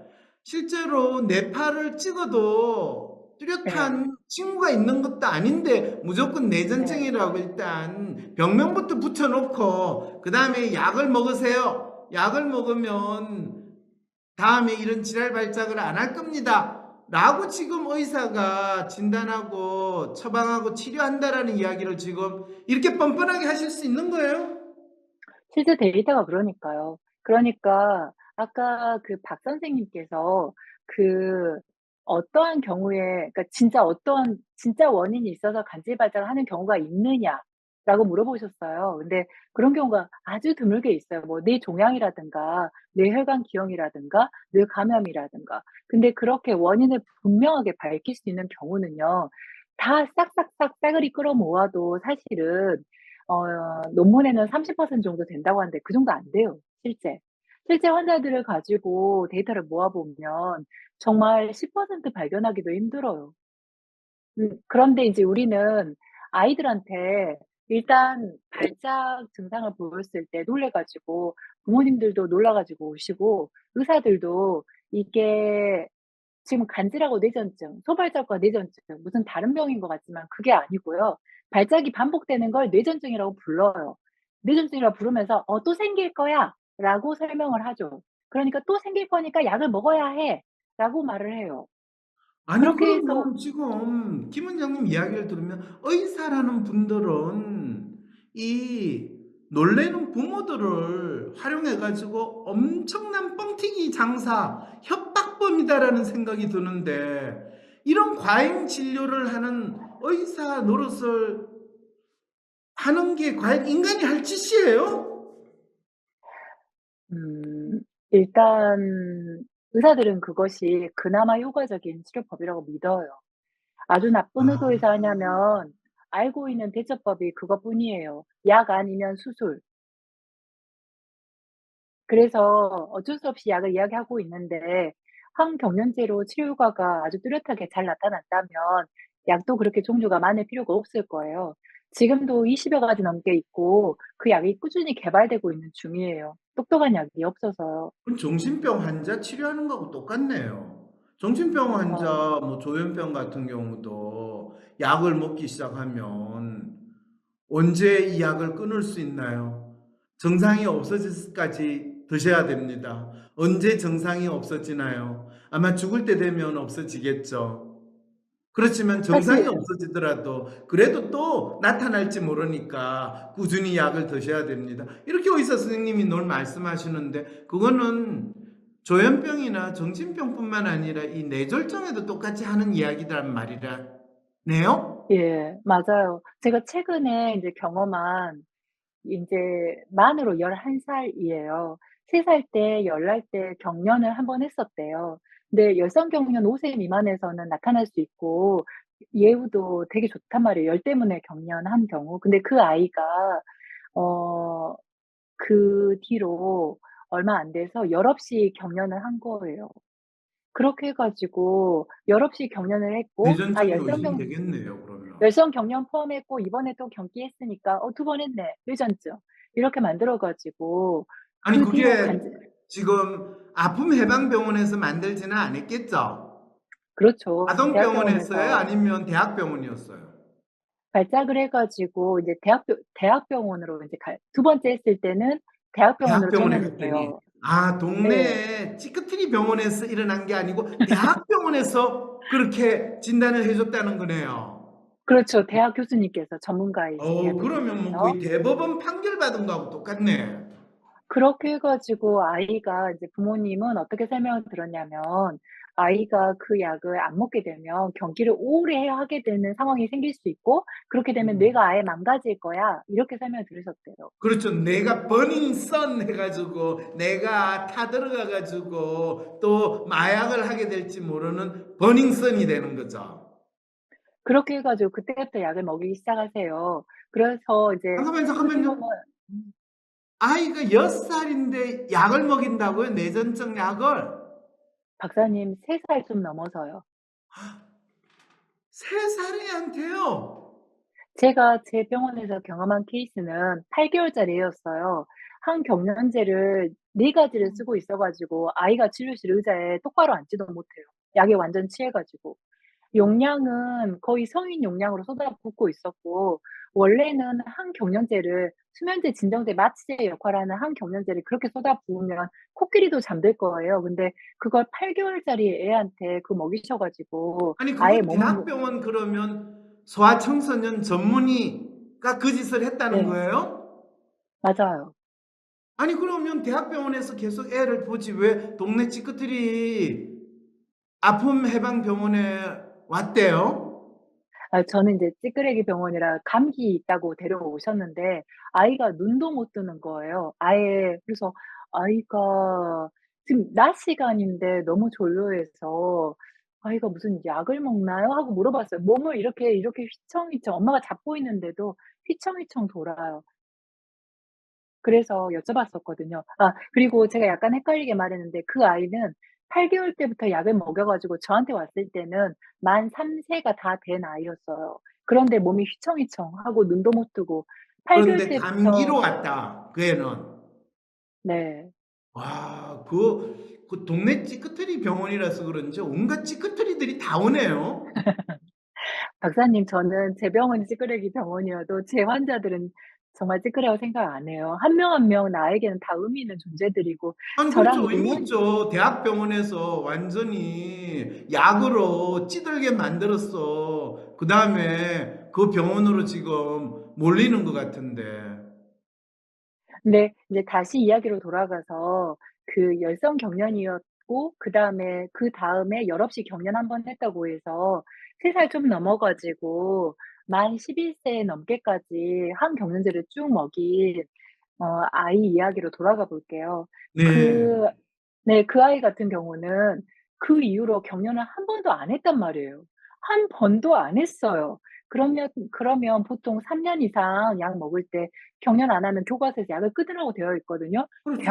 실제로 내 팔을 찍어도 네. 뚜렷한 징후가 있는 것도 아닌데 무조건 네. 뇌전증이라고 일단 병명부터 붙여 놓고 그다음에 약을 먹으세요. 약을 먹으면 다음에 이런 질환 발작을 안 할 겁니다. 라고 지금 의사가 진단하고 처방하고 치료한다라는 이야기를 지금 이렇게 뻔뻔하게 하실 수 있는 거예요? 실제 데이터가 그러니까요. 그러니까 아까 그 박 선생님께서 그 어떠한 경우에 그러니까 진짜 어떠한 진짜 원인이 있어서 간질 발작을 하는 경우가 있느냐라고 물어보셨어요. 근데 그런 경우가 아주 드물게 있어요. 뭐 뇌종양이라든가 뇌혈관 기형이라든가 뇌감염이라든가. 근데 그렇게 원인을 분명하게 밝힐 수 있는 경우는요. 다 싹싹싹 싸그리 끌어 모아도 사실은 논문에는 30% 정도 된다고 하는데 그 정도 안 돼요, 실제. 실제 환자들을 가지고 데이터를 모아 보면 정말 10% 발견하기도 힘들어요. 그런데 이제 우리는 아이들한테 일단 발작 증상을 보였을 때 놀래 가지고 부모님들도 놀라 가지고 오시고 의사들도 이게 지금 간질하고 뇌전증, 소발작과 뇌전증 무슨 다른 병인 것 같지만 그게 아니고요. 발작이 반복되는 걸 뇌전증이라고 불러요. 뇌전증이라고 부르면서 "또 생길 거야."라고 설명을 하죠. 그러니까 "또 생길 거니까 약을 먹어야 해."라고 말을 해요. 아니 그렇게 해서 그러면 지금 김 원장님 이야기를 들으면 의사라는 분들은 이 놀래는 부모들을 활용해 가지고 엄청난 뻥튀기 장사, 협박범이다라는 생각이 드는데 이런 과잉 진료를 하는 의사 노릇을 하는 게 과연 인간이 할 짓이에요? 일단 의사들은 그것이 그나마 효과적인 치료법이라고 믿어요. 아주 나쁜 아. 의도에서 하냐면 알고 있는 대처법이 그것뿐이에요. 약 아니면 수술. 그래서 어쩔 수 없이 약을 이야기하고 있는데 항경련제로 치료 효과가 아주 뚜렷하게 잘 나타났다면 약도 그렇게 종류가 많을 필요가 없을 거예요. 지금도 20여 가지 넘게 있고 그 약이 꾸준히 개발되고 있는 중이에요. 똑똑한 약이 없어서요. 그럼 정신병 환자 치료하는 거하고 똑같네요. 정신병 어 환자 뭐 조현병 같은 경우도 약을 먹기 시작하면 언제 이 약을 끊을 수 있나요? 정상이 없어질 때까지 드셔야 됩니다. 언제 정상이 없어지나요? 아마 죽을 때 되면 없어지겠죠. 그렇지만 정상이 사실 없어지더라도 그래도 또 나타날지 모르니까 꾸준히 약을 드셔야 됩니다. 이렇게 의사 선생님이 늘 말씀하시는데 그거는 조현병이나 정신병뿐만 아니라 이 뇌졸중에도 똑같이 하는 이야기란 말이라네요. 예 맞아요. 제가 최근에 인제 경험한 인제 만으로 11 살이에요. 3살 때 열날 때 경련을 한 번 했었대요. 근데 열성 경련 5세 미만에서는 나타날 수 있고 예후도 되게 좋단 말이에요, 열 때문에 경련한 경우. 근데 그 아이가 어 그 뒤로 얼마 안 돼서 열없이 경련을 한 거예요. 그렇게 해 가지고 열없이 경련을 했고 뇌전증이 의심되겠네요 그러면. 열성 경련 포함했고 이번에 또 경기했으니까 2번 했네. 뇌전증. 이렇게 만들어 가지고 아니 그 뒤로 그게 간질 지금 아픔해방병원에서 만들지는 않았겠죠? 그렇죠. 아동병원에서요? 대학병원에서 아니면 대학병원이었어요? 발작을 해 가지고 이제 대학병원으로 인제 두 번째 했을 때는 대학병원으로 대학병원에 전환이 갔더니 돼요. 아 네. 동네에 찌끄트리 병원에서 일어난 게 아니고 대학병원에서 그렇게 진단을 해 줬다는 거네요. 그렇죠. 대학 교수님께서 전문가이신 대학 그러면 뭐 교수님께서 거의 대법원 판결 받은 거하고 똑같네. 그렇게 해 가지고 아이가 이제 부모님은 어떻게 설명을 들었냐면 아이가 그 약을 안 먹게 되면 경기를 오래 하게 되는 상황이 생길 수 있고 "그렇게 되면 음. 뇌가 아예 망가질 거야." 이렇게 설명을 들으셨대요. 그렇죠. 내가 버닝 썬 해 가지고 내가 타들어가 가지고 또 마약을 하게 될지 모르는 버닝 선이 되는 거죠. 그렇게 해 가지고 그때부터 약을 먹이기 시작하세요. 그래서 이제 그 뒤로는 잠깐만요. 아이가 6살인데 약을 먹인다고요? 뇌전증 약을? 박사님 3살 좀 넘어서요. 3살 애한테요? 제가 제 병원에서 경험한 케이스는 8 개월짜리 애였어요. 항경련제를 네 가지를 쓰고 있어 가지고 아이가 진료실 의자에 똑바로 앉지도 못해요. 약에 완전 취해 가지고. 용량은 거의 성인 용량으로 쏟아붓고 있었고, 원래는 항경련제를 수면제, 진정제, 마취제 역할을 하는 항경련제를 그렇게 쏟아부으면 코끼리도 잠들 거예요. 근데 그걸 8 개월짜리 애한테 먹이셔 가지고 아니 아예 그건 몸을 못. 대학병원 그러면 소아청소년 전문의가 그 짓을 했다는 네. 거예요? 맞아요. 아니 그러면 대학병원에서 계속 애를 보지 왜 동네 찌끄들이 아픔 해방 병원에 왔대요? 저는 이제 찌끄레기 병원이라 감기 있다고 데려오셨는데 아이가 눈도 못 뜨는 거예요. 아예. 그래서 아이가 지금 낮 시간인데 너무 졸려해서 "아이가 무슨 약을 먹나요?" 하고 물어봤어요. 몸을 이렇게 휘청휘청, 엄마가 잡고 있는데도 휘청휘청 돌아요. 그래서 여쭤봤었거든요. 그리고 제가 약간 헷갈리게 말했는데 그 아이는 8 개월 때부터 약을 먹여 가지고 저한테 왔을 때는 만 3 세가 다 된 아이였어요. 그런데 몸이 휘청휘청하고 눈도 못 뜨고 8 개월 그런데 감기로 때부터. 왔다. 그 애는. 네. 와, 그 동네 찌끄트리 병원이라서 그런지 온갖 찌끄트리들이 다 오네요. 박사님, 저는 제 병원이 찌끄레기 병원이어도 제 환자들은 정말 찌끄레라고 생각 안 해요. 한 명 한 명 나에게는 다 의미 있는 존재들이고 아니 저랑 그렇죠. 의미 1년. 있죠. 대학병원에서 완전히 약으로 찌들게 만들었어. 그다음에 그 병원으로 지금 몰리는 것 같은데. 근데 이제 다시 이야기로 돌아가서 그 열성 경련이었고, 그다음에 열없이 경련 한 번 했다고 해서 3살 좀 넘어 가지고 만 11세 넘게까지 항경련제를 쭉 먹인 아이 이야기로 돌아가 볼게요. 네. 그 네, 그 아이 같은 경우는 그 이후로 경련을 한 번도 안 했단 말이에요. 한 번도 안 했어요. 그러면 보통 3년 이상 약 먹을 때 경련 안 하면 교과서에서 약을 끊으라고 되어 있거든요. 그렇죠.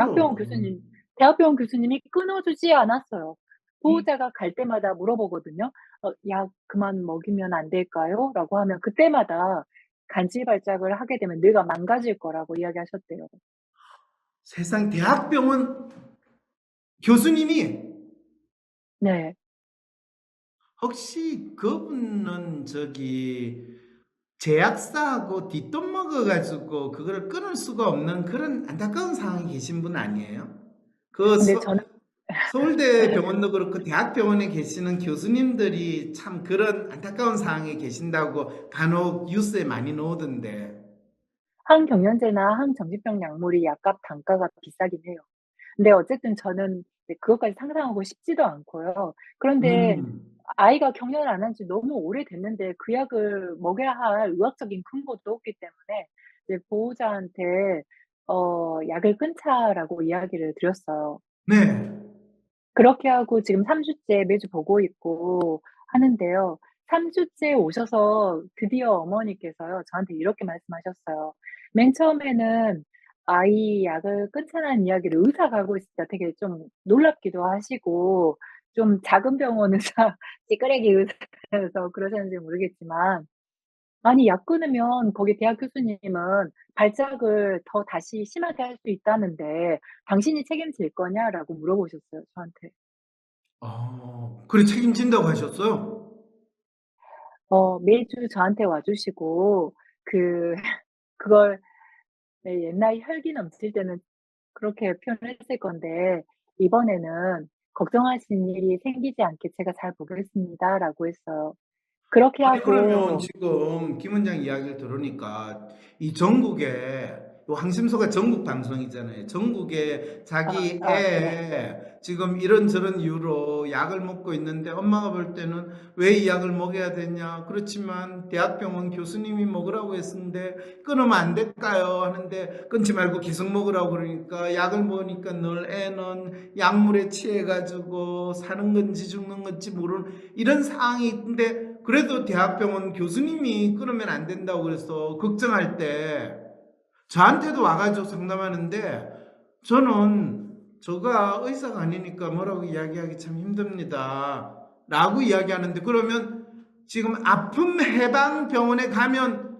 대학병원 교수님이 끊어 주지 않았어요. 보호자가 갈 때마다 물어보거든요. "약 그만 먹이면 안 될까요?" 라고 하면 그때마다 간질발작을 하게 되면 뇌가 망가질 거라고 이야기하셨대요. 세상 대학병원 교수님이 네. 혹시 그분은 제약사하고 뒷돈 먹어 가지고 그거를 끊을 수가 없는 그런 안타까운 상황에 계신 분 아니에요? 그 근데 저는 서울대 병원도 그렇고 대학병원에 계시는 교수님들이 참 그런 안타까운 상황에 계신다고 간혹 뉴스에 많이 나오던데. 항경련제나 항정신병 약물이 약값 단가가 비싸긴 해요. 근데 어쨌든 저는 이제 그것까지 상상하고 싶지도 않고요. 그런데 음. 아이가 경련을 안 한 지 너무 오래됐는데 그 약을 먹여야 할 의학적인 근거도 없기 때문에 이제 보호자한테 "약을 끊자."라고 이야기를 드렸어요. 네. 그렇게 하고 지금 3 주째 매주 보고 있고 하는데요. 3 주째 오셔서 드디어 어머니께서요, 저한테 이렇게 말씀하셨어요. 맨 처음에는 아이 약을 끊자는 이야기를 의사가 하고 있을 때 되게 좀 놀랍기도 하시고, 좀 작은 병원 의사, 찌끄레기 의사여서 그러셨는지 모르겠지만, 아니 약 끊으면 거기 대학 교수님은 "발작을 더 다시 심하게 할 수 있다는데 당신이 책임질 거냐?"라고 물어보셨어요, 저한테. 그래 책임진다고 하셨어요? 매주 저한테 와 주시고 그 그걸, 네, 옛날 혈기 넘칠 때는 그렇게 표현했을 건데 "이번에는 걱정하실 일이 생기지 않게 제가 잘 보겠습니다."라고 했어요. 그렇게 아니 그러면 하고. 지금 김 원장 이야기를 들으니까 이 전국에 요 항심소가 전국 방송이잖아요. 전국에 자기 네. 애 지금 이런저런 이유로 약을 먹고 있는데 엄마가 볼 때는 "왜 이 약을 먹여야 되냐. 그렇지만 대학병원 교수님이 먹으라고 했는데 끊으면 안 될까요?" 하는데 끊지 말고 계속 먹으라고 그러니까 약을 먹으니까 늘 애는 약물에 취해 가지고 사는 건지 죽는 건지 모르는 이런 상황이 있는데 그래도 대학병원 교수님이 끊으면 안 된다고 그래서 걱정할 때 저한테도 와 가지고 상담하는데 저는 "제가 의사가 아니니까 뭐라고 이야기하기 참 힘듭니다."라고 이야기하는데 그러면 지금 아픔 해방 병원에 가면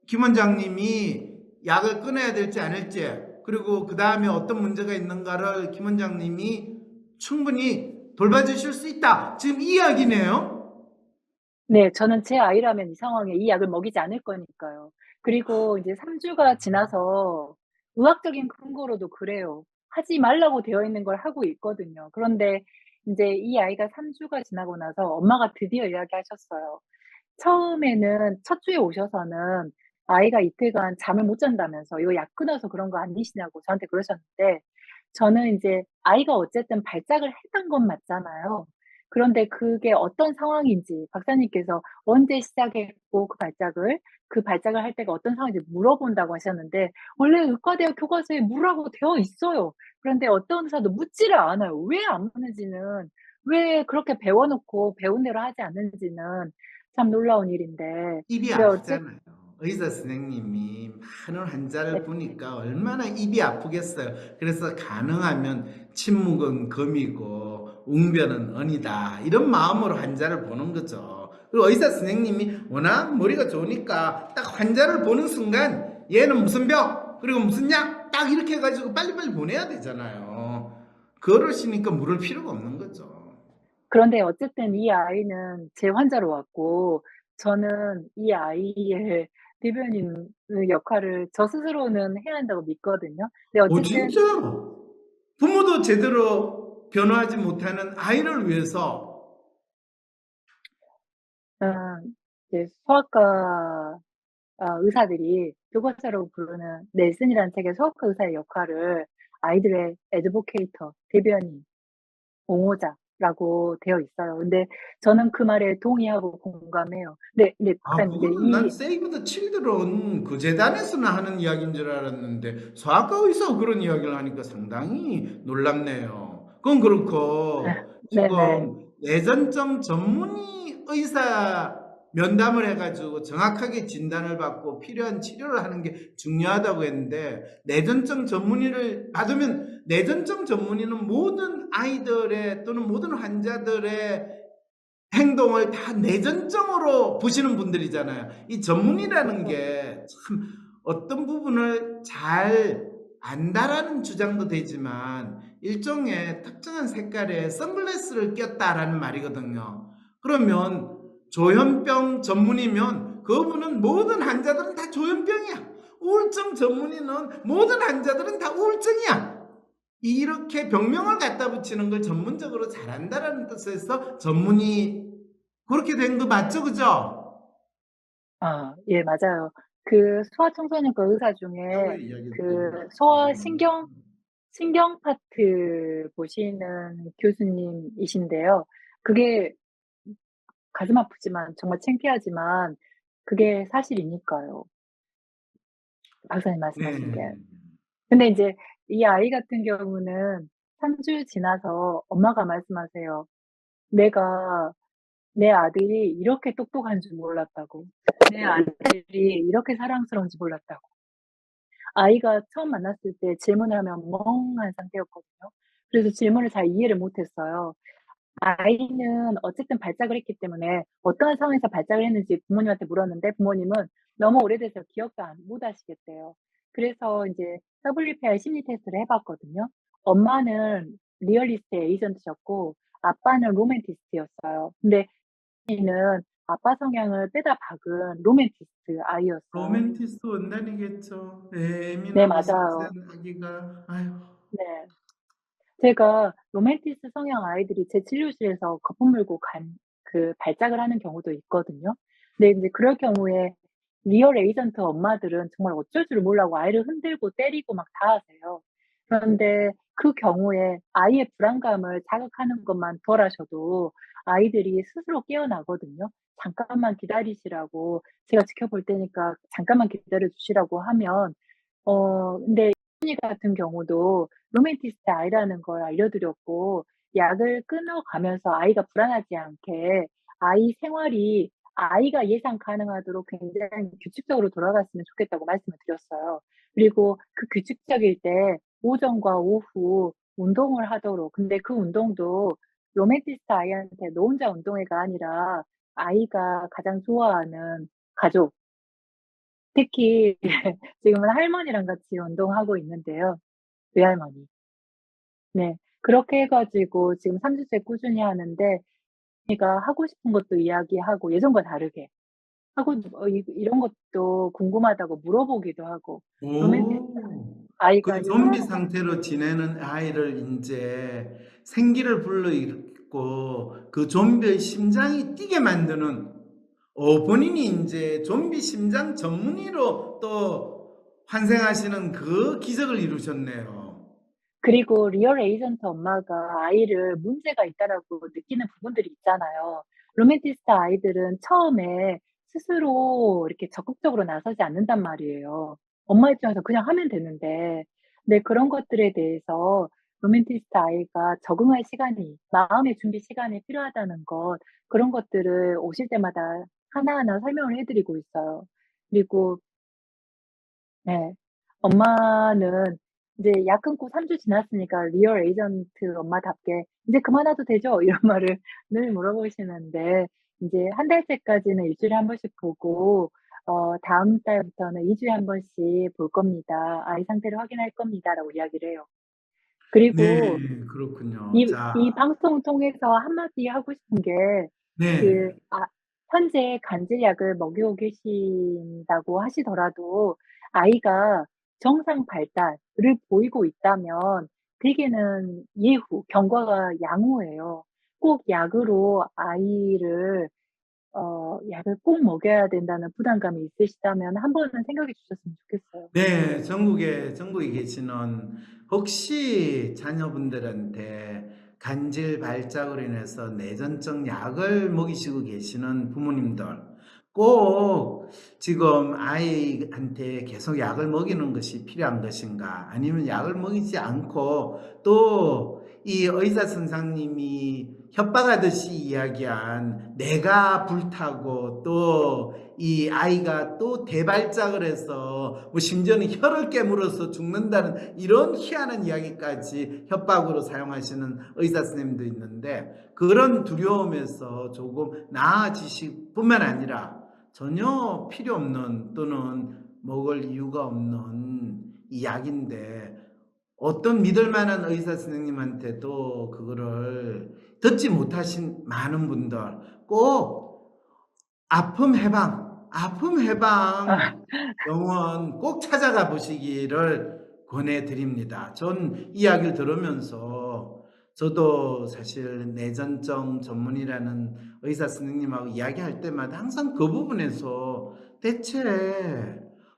김 원장님이 약을 끊어야 될지 안 할지 그리고 그다음에 어떤 문제가 있는가를 김 원장님이 충분히 돌봐주실 수 있다. 지금 이 이야기네요. 네. 저는 제 아이라면 이 상황에 이 약을 먹이지 않을 거니까요. 그리고 이제 3 주가 지나서 의학적인 근거로도 그래요. 하지 말라고 되어 있는 걸 하고 있거든요. 그런데 인제 이 아이가 3 주가 지나고 나서 엄마가 드디어 이야기하셨어요. 처음에는 첫 주에 오셔서는 아이가 이틀간 잠을 못 잔다면서 "이거 약 끊어서 그런 거 아니시냐."고 저한테 그러셨는데, 저는 인제 아이가 어쨌든 발작을 했던 건 맞잖아요. 그런데 그게 어떤 상황인지 박사님께서 언제 시작했고 그 발작을 할 때가 어떤 상황인지 물어본다고 하셨는데, 원래 의과대학 교과서에 물으라고 되어 있어요. 그런데 어떤 의사도 묻지를 않아요. 왜 안 묻는지는, 왜 그렇게 배워 놓고 배운 대로 하지 않는지는 참 놀라운 일인데. 입이 네, 어쨌 아프잖아요. 의사 선생님이 많은 환자를 네. 보니까 얼마나 입이 아프겠어요. 그래서 가능하면 침묵은 금이고 웅변은 언이다. 이런 마음으로 환자를 보는 거죠. 그리고 의사 선생님이 워낙 머리가 좋으니까 딱 환자를 보는 순간 얘는 무슨 병, 그리고 무슨 약, 딱 이렇게 해가지고 빨리빨리 보내야 되잖아요. 그러시니까 물을 필요가 없는 거죠. 그런데 어쨌든 이 아이는 제 환자로 왔고, 저는 이 아이의 대변인의 역할을 저 스스로는 해야 한다고 믿거든요. 근데 어쨌든 진짜요? 부모도 제대로 변화하지 못하는 아이를 위해서. 이제 소아과 의사들이 교과서로 부르는 넬슨이라는 책의 소아과 의사의 역할을 아이들의 애드보케이터, 대변인, 옹호자라고 되어 있어요. 근데 저는 그 말에 동의하고 공감해요. 근데 박사님, 근데 그거는 난 세이브 더 칠드런 그 재단에서나 하는 이야기인 줄 알았는데 소아과 의사가 그런 이야기를 하니까 상당히 놀랍네요. 그건 그렇고 네네. 지금 내전증 전문의 의사 면담을 해가지고 정확하게 진단을 받고 필요한 치료를 하는 게 중요하다고 했는데, 내전증 전문의를 받으면 내전증 전문의는 모든 아이들의 또는 모든 환자들의 행동을 다 내전적으로 보시는 분들이잖아요. 이 전문이라는 그쵸. 게 참 어떤 부분을 잘 안다라는 주장도 되지만 일종의 특정한 색깔의 선글라스를 꼈다라는 말이거든요. 그러면 조현병 전문이면 그분은 모든 환자들은 다 조현병이야. 우울증 전문의는 모든 환자들은 다 우울증이야. 이렇게 병명을 갖다 붙이는 걸 전문적으로 잘한다라는 뜻에서 전문의, 그렇게 된 거 맞죠? 그죠? 예, 맞아요. 그 소아청소년과 의사 중에 최고의 이야기를 그 드립니다. 신경 파트 보시는 교수님이신데요. 그게 가슴 아프지만 정말 창피하지만 그게 사실이니까요, 박사님 말씀하신 게. 네. 근데 인제 이 아이 같은 경우는 3주 지나서 엄마가 말씀하세요. "내가 내 아들이 이렇게 똑똑한 줄 몰랐다."고. "내 아들이 이렇게 사랑스러운지 몰랐다."고. 아이가 처음 만났을 때 질문을 하면 멍한 상태였거든요. 그래서 질문을 잘 이해를 못 했어요. 아이는 어쨌든 발작을 했기 때문에 어떠한 상황에서 발작을 했는지 부모님한테 물었는데, 부모님은 너무 오래돼서 기억도 못 하시겠대요. 그래서 인제 WPR 심리 테스트를 해 봤거든요. 엄마는 리얼리스트의 에이전트셨고 아빠는 로맨티스트였어요. 근데 는 아빠 성향을 빼다 박은 로맨티스트 아이였어요. 로맨티스트 원단이겠죠. 네, 네, 예민하고 맞아요. 섬세한 아기가. 아유. 네. 제가 로맨티스트 성향 아이들이 제 진료실에서 거품 물고 발작을 하는 경우도 있거든요. 근데 인제 그럴 경우에 리얼 에이전트 엄마들은 정말 어쩔 줄 몰라고 아이를 흔들고 때리고 막 다 하세요. 그런데 그 경우에 아이의 불안감을 자극하는 것만 덜하셔도 아이들이 스스로 깨어나거든요. 잠깐만 기다리시라고, 제가 지켜볼 테니까 잠깐만 기다려 주시라고 하면. 근데 이 같은 경우도 로맨티스트 아이라는 걸 알려드렸고, 약을 끊어가면서 아이가 불안하지 않게 아이 생활이 아이가 예상 가능하도록 굉장히 규칙적으로 돌아갔으면 좋겠다고 말씀을 드렸어요. 그리고 그 규칙적일 때 오전과 오후 운동을 하도록. 근데 그 운동도 로맨티스트 아이한테 너 혼자 운동해가 아니라 아이가 가장 좋아하는 가족, 특히 지금은 할머니랑 같이 운동하고 있는데요. 외할머니. 네. 그렇게 해 가지고 지금 3 주째 꾸준히 하는데 제가 하고 싶은 것도 이야기하고 예전과 다르게 하고 이런 것도 궁금하다고 물어보기도 하고 로맨티스트 오. 아이가 그 이제 좀비 서양에서 상태로 지내는 아이를 인제 생기를 불러일으키고 그 좀비의 심장이 뛰게 만드는 본인이 인제 좀비 심장 전문의로 또 환생하시는 그 기적을 이루셨네요. 그리고 리얼 에이전트 엄마가 아이를 문제가 있다라고 느끼는 부분들이 있잖아요. 로맨티스트 아이들은 처음에 스스로 이렇게 적극적으로 나서지 않는단 말이에요. 엄마 입장에서 그냥 하면 되는데. 근데 그런 것들에 대해서 로맨티스트 아이가 적응할 시간이, 마음의 준비 시간이 필요하다는 것, 그런 것들을 오실 때마다 하나하나 설명을 해 드리고 있어요. 그리고 네. 엄마는 이제 약 끊고 3주 지났으니까 리얼 에이전트 엄마답게 "이제 그만와도 되죠?" 이런 말을 늘 물어보시는데 인제 한 달째까지는 일 주일에 한 번씩 보고 다음 달부터는 2 주에 한 번씩 볼 겁니다. "아이 상태를 확인할 겁니다."라고 이야기를 해요. 네. 그리고 그렇군요. 이 방송을 통해서 한마디 하고 싶은 게 그 네. 현재 간질약을 먹이고 계신다고 하시더라도 아이가 정상 발달을 보이고 있다면 대개는 예후, 경과가 양호해요. 꼭 약으로 아이를 약을 꼭 먹여야 된다는 부담감이 있으시다면 한 번은 생각해 주셨으면 좋겠어요. 네. 전국에 계시는 혹시 자녀분들한테 간질 발작으로 인해서 내전증 약을 먹이시고 계시는 부모님들 꼭 지금 아이한테 계속 약을 먹이는 것이 필요한 것인가? 아니면 약을 먹이지 않고 또 이 의사 선생님이 협박하듯이 이야기한 뇌가 불타고 또 이 아이가 또 대발작을 해서 뭐 심지어는 혀를 깨물어서 죽는다는 이런 희한한 이야기까지 협박으로 사용하시는 의사 선생님도 있는데 그런 두려움에서 조금 나아지실 뿐만 아니라 전혀 필요 없는 또는 먹을 이유가 없는 이 약인데 어떤 믿을 만한 의사 선생님한테도 그거를 듣지 못하신 많은 분들 꼭 아픔 아 해방 병원 꼭 찾아가 보시기를 권해 드립니다. 전 이야기를 들으면서 저도 사실 내전증 전문이라는 의사 선생님하고 이야기할 때마다 항상 그 부분에서 대체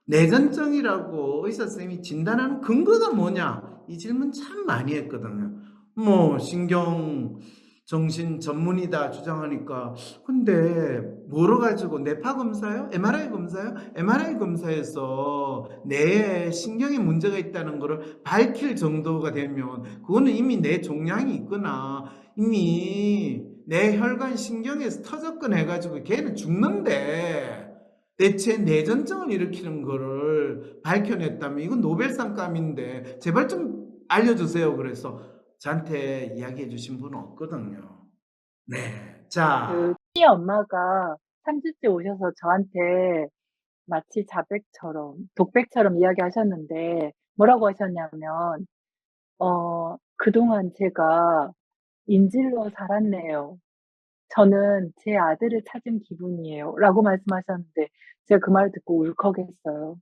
내전증이라고 의사 선생님이 진단하는 근거가 뭐냐? 이 질문 참 많이 했거든요. 뭐 신경 정신 전문이다 주장하니까 근데 뭐로 가지고 뇌파 검사요? MRI 검사요? MRI 검사에서 뇌에 신경에 문제가 있다는 거를 밝힐 정도가 되면 그거는 이미 뇌 종양이 있거나 이미 뇌 혈관 신경에서 터졌건 해가지고 걔는 죽는데 대체 뇌전증을 일으키는 거를 밝혀냈다면 이건 노벨상감인데 제발 좀 알려주세요. 그래서 저한테 이야기해 주신 분은 없거든요. 네. 자, 희 엄마가 3 주째 오셔서 저한테 마치 자백처럼 독백처럼 이야기하셨는데 뭐라고 하셨냐면 "그동안 제가 인질로 살았네요. 저는 제 아들을 찾은 기분이에요."라고 말씀하셨는데 제가 그 말을 듣고 울컥했어요.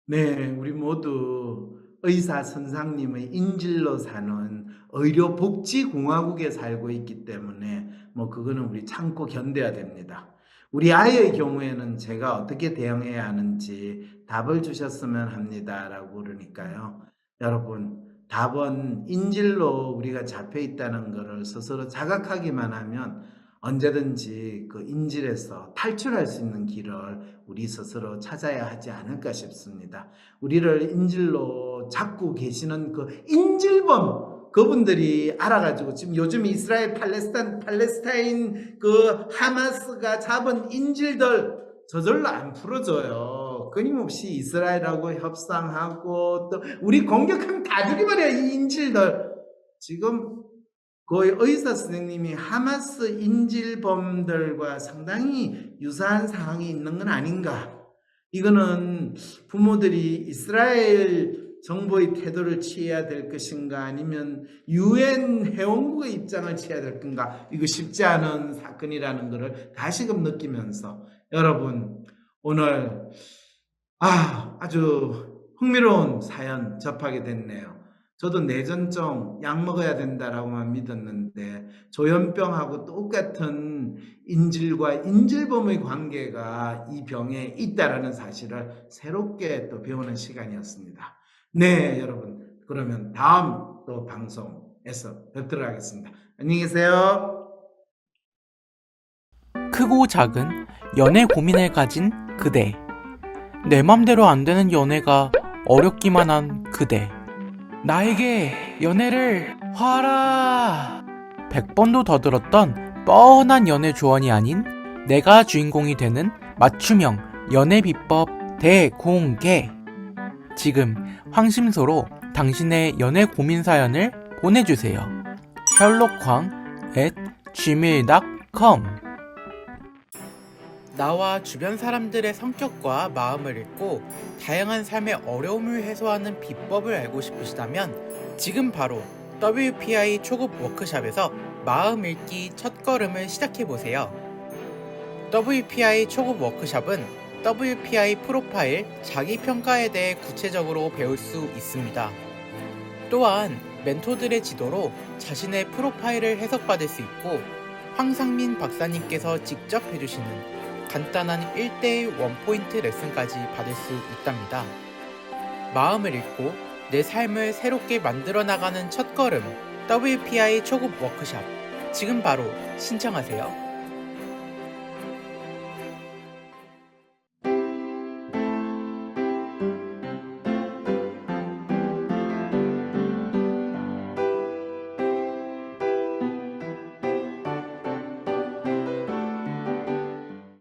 네. 우리 모두 의사 선생님의 인질로 사는 의료복지공화국에 살고 있기 때문에 뭐 그거는 우리 참고 견뎌야 됩니다. 우리 아이의 경우에는 제가 어떻게 대응해야 하는지 답을 주셨으면 합니다라고 그러니까요. 여러분, 답은 인질로 우리가 잡혀 있다는 것을 스스로 자각하기만 하면 언제든지 그 인질에서 탈출할 수 있는 길을 우리 스스로 찾아야 하지 않을까 싶습니다. 우리를 인질로 잡고 계시는 그 인질범 그분들이 알아가지고 지금 요즘 이스라엘 팔레스타인 그 하마스가 잡은 인질들 저절로 안 풀어져요. 끊임없이 이스라엘하고 협상하고 또 우리 공격하면 다 죽여버려 이 인질들. 지금 거의 의사 선생님이 하마스 인질범들과 상당히 유사한 상황이 있는 건 아닌가. 이거는 부모들이 이스라엘 정부의 태도를 취해야 될 것인가 아니면 유엔 회원국의 입장을 취해야 될 건가 이거 쉽지 않은 사건이라는 것을 다시금 느끼면서 여러분 오늘 아주 흥미로운 사연 접하게 됐네요. 저도 뇌전증 약 먹어야 된다라고만 믿었는데 조현병하고 똑같은 인질과 인질범의 관계가 이 병에 있다라는 사실을 새롭게 또 배우는 시간이었습니다. 네, 여러분. 그러면 다음 또 방송에서 뵙도록 하겠습니다. 안녕히 계세요. 크고 작은 연애 고민을 가진 그대. 내 맘대로 안 되는 연애가 어렵기만 한 그대. 나에게 연애를 화라. 100번도 더 들었던 뻔한 연애 조언이 아닌 내가 주인공이 되는 맞춤형 연애 비법 대공개. 지금 황심소로 당신의 연애 고민 사연을 보내주세요. sherlockhwang@gmail.com. 나와 주변 사람들의 성격과 마음을 읽고 다양한 삶의 어려움을 해소하는 비법을 알고 싶으시다면 지금 바로 WPI 초급 워크샵에서 마음 읽기 첫걸음을 시작해보세요. WPI 초급 워크샵은 WPI 프로파일 자기평가에 대해 구체적으로 배울 수 있습니다. 또한 멘토들의 지도로 자신의 프로파일을 해석받을 수 있고 황상민 박사님께서 직접 해주시는 간단한 1:1 원포인트 레슨까지 받을 수 있답니다. 마음을 읽고 내 삶을 새롭게 만들어 나가는 첫걸음 WPI 초급 워크샵 지금 바로 신청하세요.